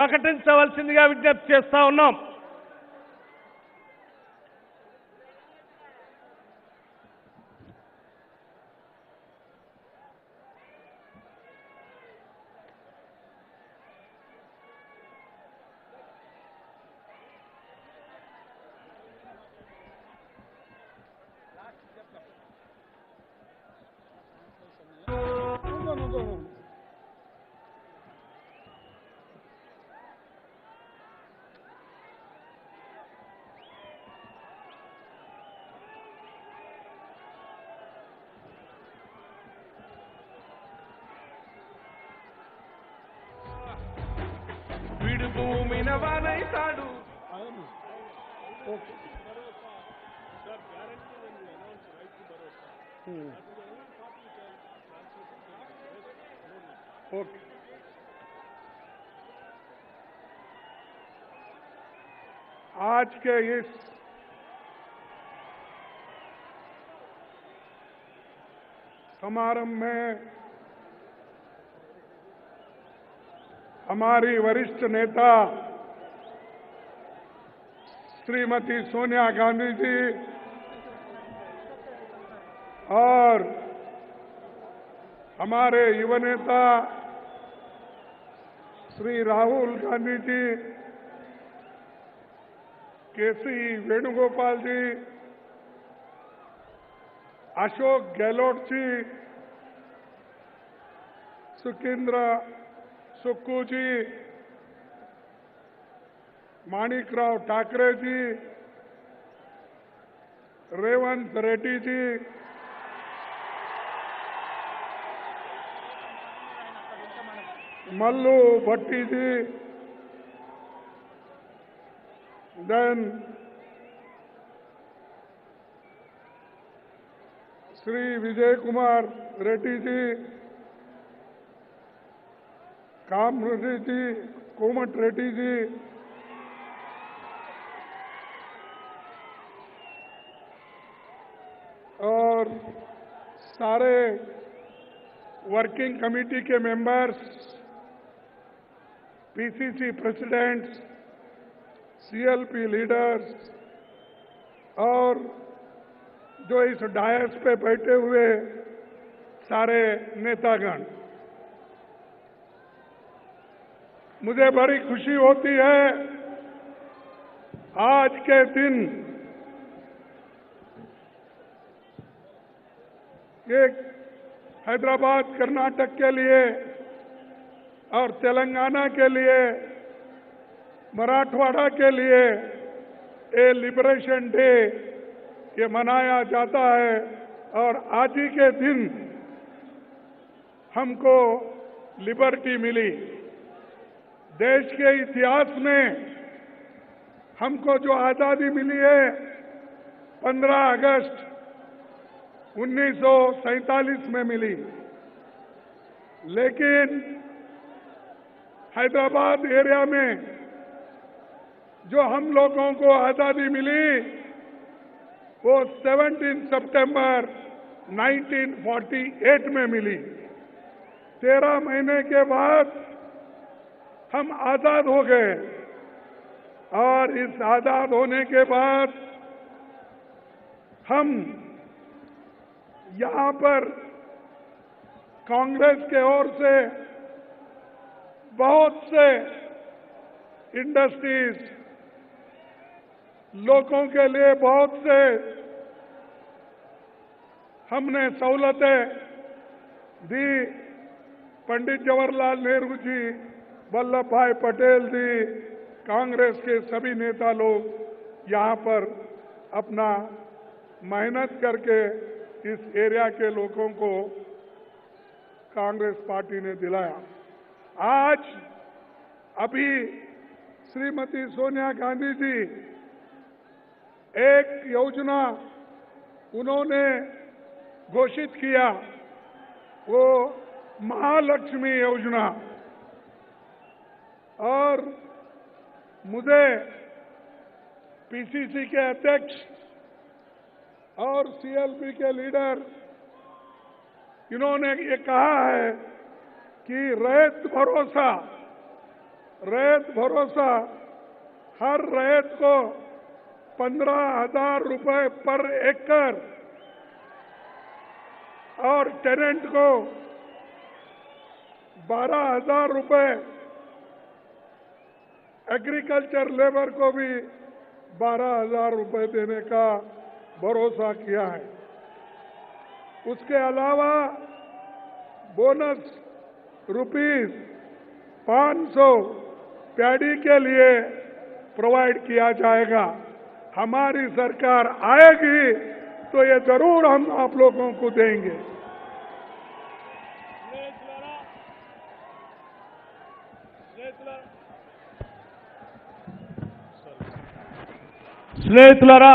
ప్రకటించవలసిందిగా విజ్ఞప్తి చేస్తా ఉన్నాం. వీడు భూమిన వానైతాడు. आज के इस समारंभ में हमारी वरिष्ठ नेता श्रीमती सोनिया गांधी जी और हमारे युवा नेता श्री राहुल गांधी जी, केसी वेणुगोपाल जी, अशोक गहलोत जी, सुखिंद्र सुक्कू जी, माणिकराव ठाकरे जी, रेवंत रेड्डी जी, मल्लू भट्टी जी, देन श्री विजय कुमार रेड्डी जी, कामरेड्डी जी, कोमट रेड्डी जी, और सारे वर्किंग कमेटी के members, PCC presidents, CLP leaders और जो इस डायस पे बैठे हुए सारे नेतागण, मुझे बड़ी खुशी होती है आज के दिन एक हैदराबाद कर्नाटक के लिए और तेलंगाना के लिए, मराठवाड़ा के लिए ये लिबरेशन डे ये मनाया जाता है। और आज ही के दिन हमको लिबर्टी मिली। देश के इतिहास में हमको जो आजादी मिली है 15 अगस्त 1947 में मिली, लेकिन हैदराबाद एरिया में जो हम लोगों को आजादी मिली वो 17 सितंबर 1948 में मिली। 13 महीने के बाद हम आजाद हो गए और इस आजाद होने के बाद हम यहाँ पर कांग्रेस के ओर से बहुत से इंडस्ट्रीज, लोगों के लिए बहुत से हमने सहूलतें दी। पंडित जवाहरलाल नेहरू जी, वल्लभ भाई पटेल जी, कांग्रेस के सभी नेता लोग यहाँ पर अपना मेहनत करके इस एरिया के लोगों को कांग्रेस पार्टी ने दिलाया। आज अभी श्रीमती सोनिया गांधी जी एक योजना उन्होंने घोषित किया, वो महालक्ष्मी योजना, और मुझे पीसीसी के अध्यक्ष और सीएलपी के लीडर इन्होंने ये कहा है कि रैत भरोसा रैयत भरोसा हर रैयत को 15,000 रुपए पर एकड़ और टेनेंट को 12,000 रुपए, एग्रीकल्चर लेबर को भी 12,000 रुपए देने का भरोसा किया है। उसके अलावा बोनस रुपीस 500 पैडी के लिए प्रोवाइड किया जाएगा। हमारी सरकार आएगी तो ये जरूर हम आप लोगों को देंगे। స్నేహితులారా,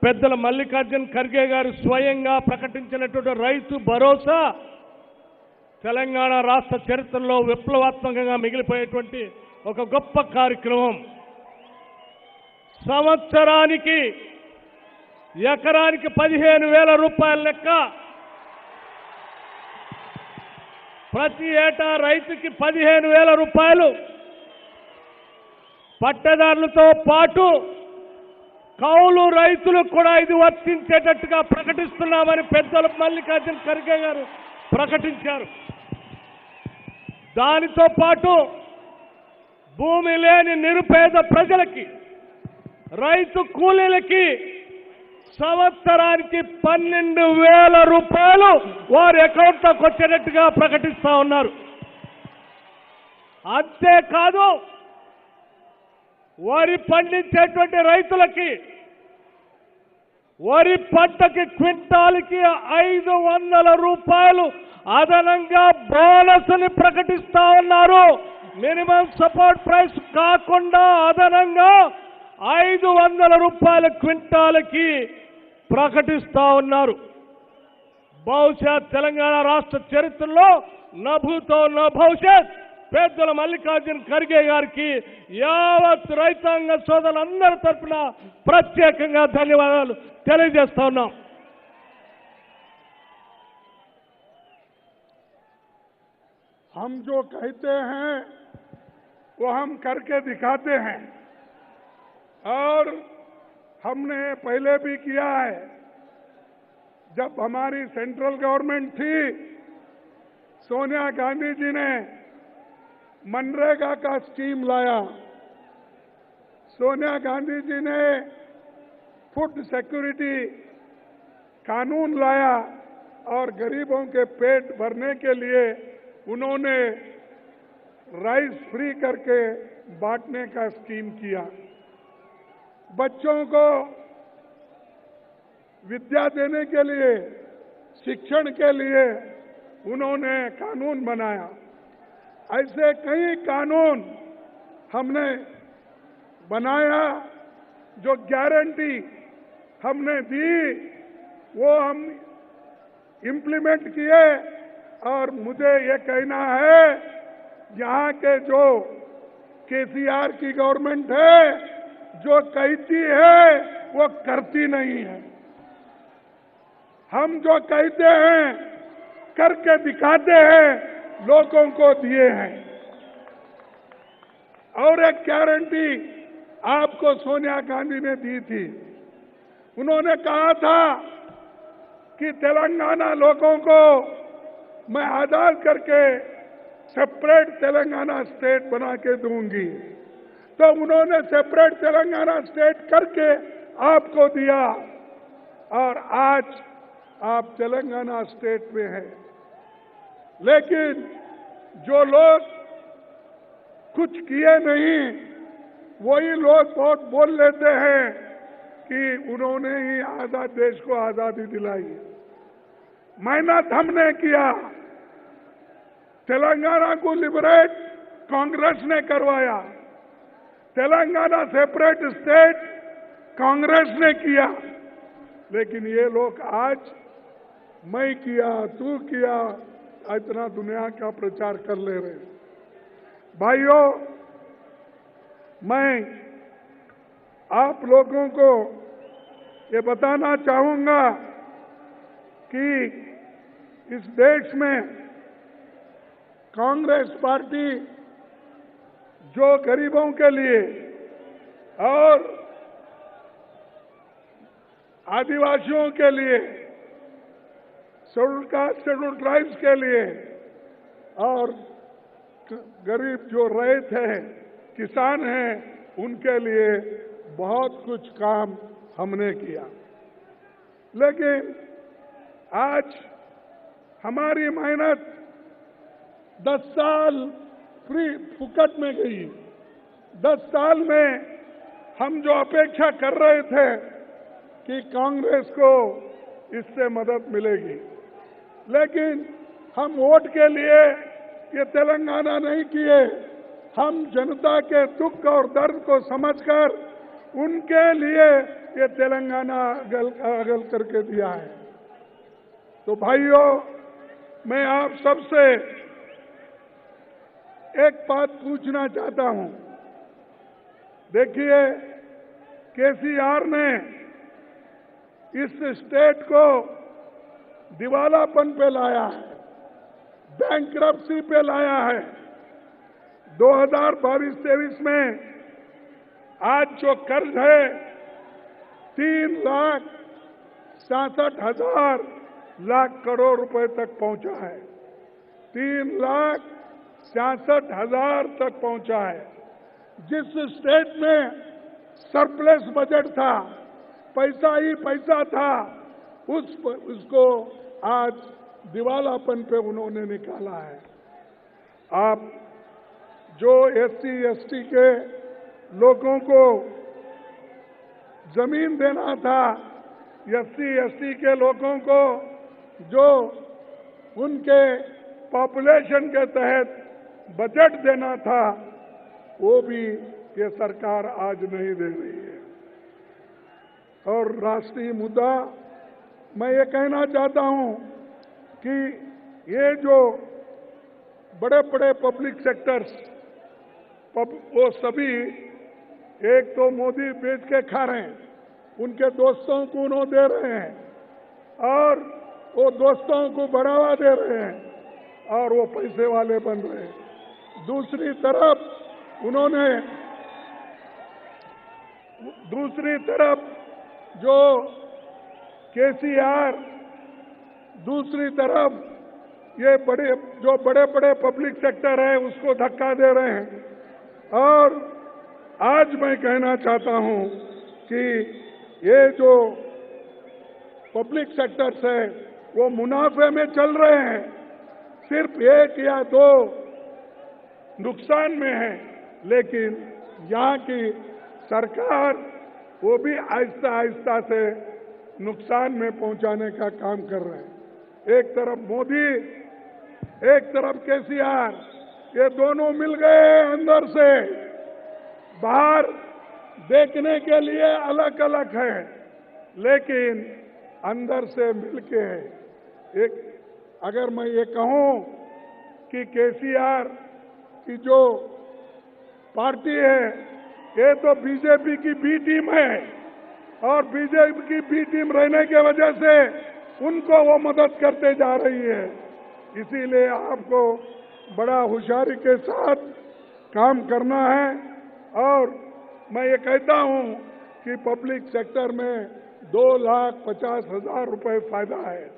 పెద్దల మల్లికార్జున్ ఖర్గే గారు స్వయంగా ప్రకటించినటువంటి రైతు భరోసా తెలంగాణ రాష్ట్ర చరిత్రలో విప్లవాత్మకంగా మిగిలిపోయేటువంటి ఒక గొప్ప కార్యక్రమం. సంవత్సరానికి ఎకరానికి 15,000 రూపాయల లెక్క, ప్రతి ఏటా రైతుకి 15,000 రూపాయలు, పట్టదారులతో పాటు కౌలు రైతులకు కూడా ఇది వర్తించేటట్టుగా ప్రకటిస్తున్నామని పెద్దలు మల్లికార్జున్ ఖర్గే గారు ప్రకటించారు. దానితో పాటు భూమి లేని నిరుపేద ప్రజలకి, రైతు కూలీలకి సంవత్సరానికి 12,000 రూపాయలు వారి అకౌంట్లోకి వచ్చేటట్టుగా ప్రకటిస్తా ఉన్నారు. అంతేకాదు, వరి పండించేటువంటి రైతులకి వరి పంటకి క్వింటాల్కి 500 రూపాయలు అదనంగా బోనస్ని ప్రకటిస్తా ఉన్నారు. మినిమం సపోర్ట్ ప్రైస్ కాకుండా అదనంగా 500 రూపాయల క్వింటాల్కి ప్రకటిస్తా ఉన్నారు. బహుశా తెలంగాణ రాష్ట్ర చరిత్రలో నభూతో నా భవిష్యత్ పెద్దల మల్లికార్జున్ ఖర్గే గారికి యావత్ రైతాంగ సోదరులందరి తరఫున ప్రత్యేకంగా ధన్యవాదాలు తెలియజేస్తా ఉన్నాం. हम जो कहते हैं वो हम करके दिखाते हैं और हमने पहले भी किया है। जब हमारी सेंट्रल गवर्नमेंट थी, सोनिया गांधी जी ने मनरेगा का स्कीम लाया। सोनिया गांधी जी ने फूड सिक्योरिटी कानून लाया और गरीबों के पेट भरने के लिए उन्होंने राइस फ्री करके बांटने का स्कीम किया। बच्चों को विद्या देने के लिए, शिक्षण के लिए उन्होंने कानून बनाया। ऐसे कई कानून हमने बनाया, जो गारंटी हमने दी वो हम इम्प्लीमेंट किए। और मुझे ये कहना है, यहाँ के जो केसीआर की गवर्नमेंट है, जो कहती है वो करती नहीं है। हम जो कहते हैं करके दिखाते हैं, लोगों को दिए हैं। और एक गारंटी आपको सोनिया गांधी ने दी थी। उन्होंने कहा था कि तेलंगाना लोगों को मैं आजाद करके सेपरेट तेलंगाना स्टेट बना के दूंगी। तो उन्होंने सेपरेट तेलंगाना स्टेट करके आपको दिया और आज आप तेलंगाना स्टेट में हैं। लेकिन जो लोग कुछ किए नहीं, वही लोग बहुत बोल लेते हैं कि उन्होंने ही आजाद देश को आजादी दिलाई। मेहनत हमने किया। तेलंगाना को लिबरेट कांग्रेस ने करवाया। तेलंगाना सेपरेट स्टेट कांग्रेस ने किया। लेकिन ये लोग आज मैं किया, तू किया, इतना दुनिया का प्रचार कर ले रहे। भाइयों, मैं आप लोगों को ये बताना चाहूंगा कि इस देश में कांग्रेस पार्टी जो गरीबों के लिए और आदिवासियों के लिए, शेड्यूल कास्ट शेड्यूल ट्राइब्स के लिए और गरीब जो रैयत है, किसान हैं, उनके लिए बहुत कुछ काम हमने किया। लेकिन आज हमारी मेहनत 10 साल फ्री फुकट में गई। 10 साल में हम जो अपेक्षा कर रहे थे कि कांग्रेस को इससे मदद मिलेगी, लेकिन हम वोट के लिए ये तेलंगाना नहीं किए। हम जनता के दुख और दर्द को समझकर उनके लिए ये तेलंगाना अगल करके दिया है। तो भाइयों, मैं आप सबसे एक बात पूछना चाहता हूं। देखिए, केसीआर ने इस स्टेट को दिवालापन पे लाया है, बैंकरप्सी पे लाया है। 2022-23 में आज जो कर्ज है 3,67,000 लाख करोड़ रुपए तक पहुंचा है। 3,66,000 तक पहुंचा है। जिस स्टेट में सरप्लस बजट था, पैसा ही पैसा था, उसको आज दिवालापन पे उन्होंने निकाला है। आप जो SC/ST के लोगों को जमीन देना था, SC/ST के लोगों को जो उनके पॉपुलेशन के तहत बजट देना था, वो भी ये सरकार आज नहीं दे रही है। और राष्ट्रीय मुद्दा, मैं ये कहना चाहता हूं कि ये जो बड़े बड़े पब्लिक सेक्टर्स, वो सभी एक तो मोदी बेच के खा रहे हैं, उनके दोस्तों को उन्होंने दे रहे हैं और वो दोस्तों को बढ़ावा दे रहे हैं और वो पैसे वाले बन रहे हैं। दूसरी तरफ जो केसीआर, दूसरी तरफ ये बड़े बड़े पब्लिक सेक्टर है, उसको धक्का दे रहे हैं। और आज मैं कहना चाहता हूं कि ये जो पब्लिक सेक्टर्स है वो मुनाफे में चल रहे हैं, सिर्फ 1 या 2 नुकसान में है। लेकिन यहाँ की सरकार वो भी आहिस्ता आहिस्ता से नुकसान में पहुंचाने का काम कर रहे हैं। एक तरफ मोदी, एक तरफ केसीआर, ये दोनों मिल गए अंदर से। बाहर देखने के लिए अलग अलग है, लेकिन अंदर से मिलके है। अगर मैं ये कहूं कि केसीआर की जो पार्टी है, ये तो बीजेपी की बी टीम है और बीजेपी की बी टीम रहने के वजह से उनको वो मदद करते जा रही है। इसीलिए आपको बड़ा होशियारी के साथ काम करना है। और मैं ये कहता हूं कि पब्लिक सेक्टर में 2,50,000 रुपए फायदा है,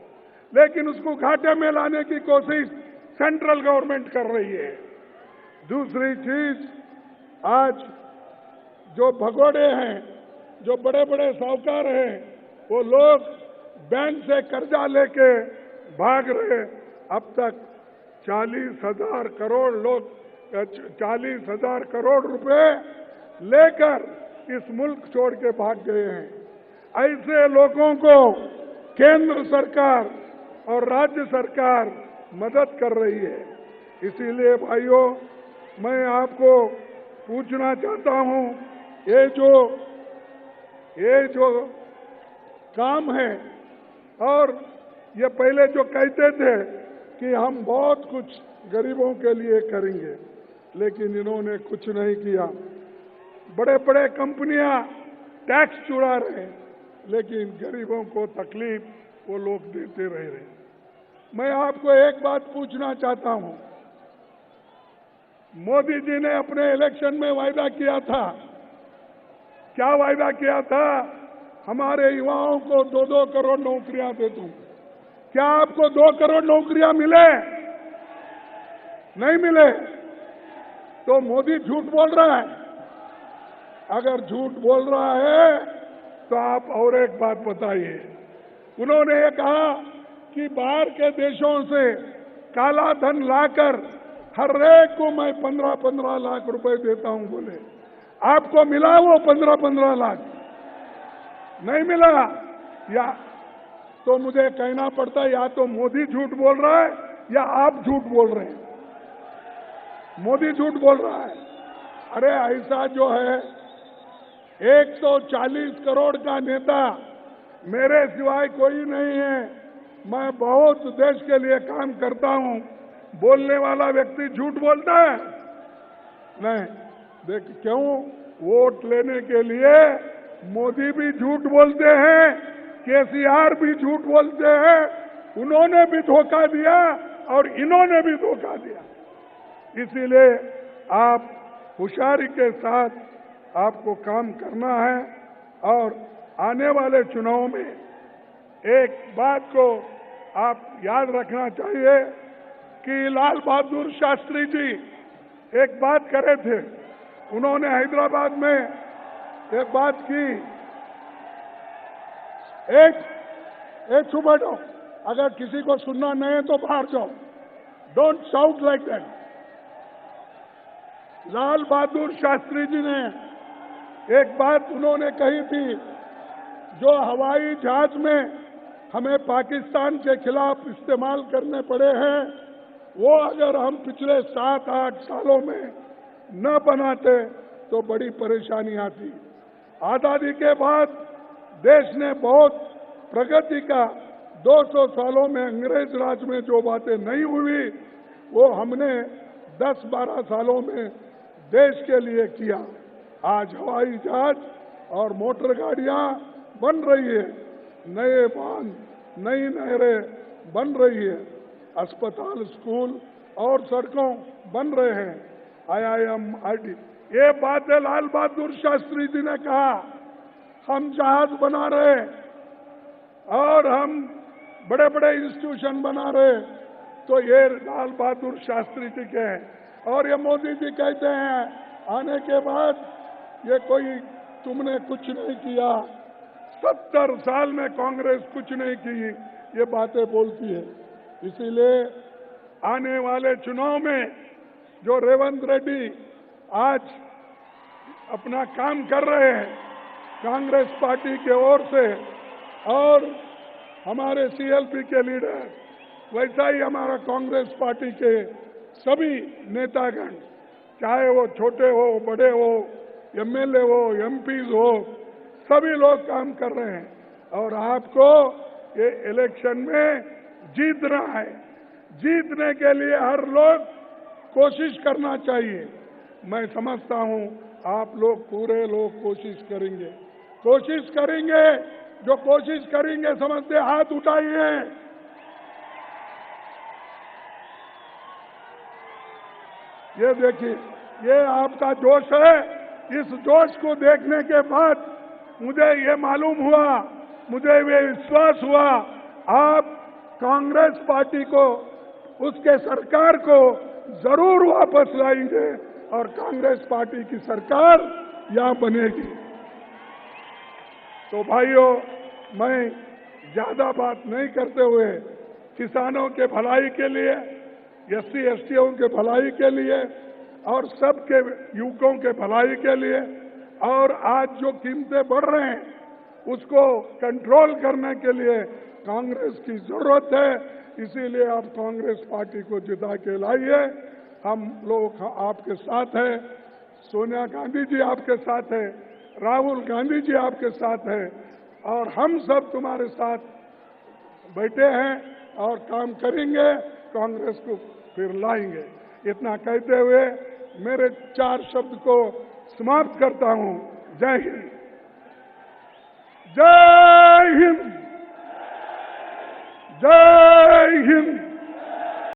लेकिन उसको घाटे में लाने की कोशिश सेंट्रल गवर्नमेंट कर रही है। दूसरी चीज, आज जो भगोड़े हैं, जो बड़े बड़े साहूकार हैं, वो लोग बैंक से कर्जा लेके भाग रहे। अब तक 40,000 करोड़ रुपए लेकर इस मुल्क छोड़ के भाग गए हैं। ऐसे लोगों को केंद्र सरकार और राज्य सरकार मदद कर रही है। इसीलिए भाइयों, मैं आपको पूछना चाहता हूं, ये जो काम है, और ये पहले जो कहते थे कि हम बहुत कुछ गरीबों के लिए करेंगे, लेकिन इन्होंने कुछ नहीं किया। बड़े बड़े कंपनियां टैक्स चुरा रहे हैं, लेकिन गरीबों को तकलीफ वो लोग देते रह रहे। मैं आपको एक बात पूछना चाहता हूं, मोदी जी ने अपने इलेक्शन में वायदा किया था, क्या वायदा किया था? हमारे युवाओं को 2-2 करोड़ नौकरियां दे दूं। क्या आपको 2 करोड़ नौकरियां मिले? नहीं मिले। तो मोदी झूठ बोल रहा है। अगर झूठ बोल रहा है तो आप और एक बात बताइए। उन्होंने ये कहा कि बाहर के देशों से काला धन लाकर हर एक को मैं 15-15 लाख रुपए देता हूं बोले। आपको मिला वो 15-15 लाख? नहीं मिला। या तो मुझे कहना पड़ता है या तो मोदी झूठ बोल रहा है या आप झूठ बोल रहे हैं। मोदी झूठ बोल रहा है। अरे ऐसा जो है 140 करोड़ का नेता मेरे सिवाय कोई नहीं है। मैं बहुत देश के लिए काम करता हूं। बोलने वाला व्यक्ति झूठ बोलता है? नहीं। देख क्यों? वोट लेने के लिए मोदी भी झूठ बोलते हैं, केसीआर भी झूठ बोलते हैं। उन्होंने भी धोखा दिया और इन्होंने भी धोखा दिया। इसीलिए आप होशियारी के साथ आपको काम करना है और आने वाले चुनाव में एक बात को आप याद रखना चाहिए कि लाल बहादुर शास्त्री जी एक बात करे थे। उन्होंने हैदराबाद में एक बात की। एक चुप बैठो। अगर किसी को सुनना नहीं है तो बाहर जाओ। Don't shout like that. Lal Bahadur Shastri ji ने एक बात उन्होंने कही थी, जो हवाई जहाज में हमें पाकिस्तान के खिलाफ इस्तेमाल करने पड़े हैं, वो अगर हम पिछले 7-8 सालों में न बनाते तो बड़ी परेशानी आती। आजादी के बाद देश ने बहुत प्रगति का 200 सालों में अंग्रेज राज में जो बातें नहीं हुई वो हमने 10-12 सालों में देश के लिए किया। आज हवाई जहाज और मोटर गाड़ियां बन रही है, नए बांध, नई नहरें बन रही है, अस्पताल, स्कूल और सड़कों बन रहे हैं, IIM, IT। ये बातें लाल बहादुर शास्त्री जी ने कहा। हम जहाज बना रहे और हम बड़े बड़े इंस्टीट्यूशन बना रहे, तो ये लाल बहादुर शास्त्री जी के हैं। और ये मोदी जी कहते हैं आने के बाद ये कोई तुमने कुछ नहीं किया, 70 साल में कांग्रेस कुछ नहीं की, ये बातें बोलती है। इसीलिए आने वाले चुनाव में जो रेवंत रेड्डी आज अपना काम कर रहे हैं कांग्रेस पार्टी के ओर से, और हमारे CLP के लीडर, वैसा ही हमारा कांग्रेस पार्टी के सभी नेतागण, चाहे वो छोटे हो, बड़े हो, MLA हो, MPs हो, सभी लोग काम कर रहे हैं। और आपको ये इलेक्शन में जीतना है। जीतने के लिए हर लोग कोशिश करना चाहिए। मैं समझता हूं आप लोग पूरे लोग कोशिश करेंगे। जो कोशिश करेंगे समझते हाथ उठाइए। ये देखिए, ये आपका जोश है। इस जोश को देखने के बाद मुझे ये मालूम हुआ, मुझे ये विश्वास हुआ, आप कांग्रेस पार्टी को, उसके सरकार को जरूर वापस लाएंगे और कांग्रेस पार्टी की सरकार यहां बनेगी। तो भाइयों, मैं ज्यादा बात नहीं करते हुए किसानों के भलाई के लिए, SC STओं के भलाई के लिए और सबके युवकों के भलाई के लिए, और आज जो कीमतें बढ़ रहे हैं उसको कंट्रोल करने के लिए कांग्रेस की जरूरत है। इसीलिए आप कांग्रेस पार्टी को जिता के लाइए। हम लोग आपके साथ हैं, सोनिया गांधी जी आपके साथ हैं, राहुल गांधी जी आपके साथ हैं, और हम सब तुम्हारे साथ बैठे हैं और काम करेंगे, कांग्रेस को फिर लाएंगे। इतना कहते हुए मेरे 4 शब्द को समाप्त करता हूं। जय हिंद। जय हिंद। जय हिंद।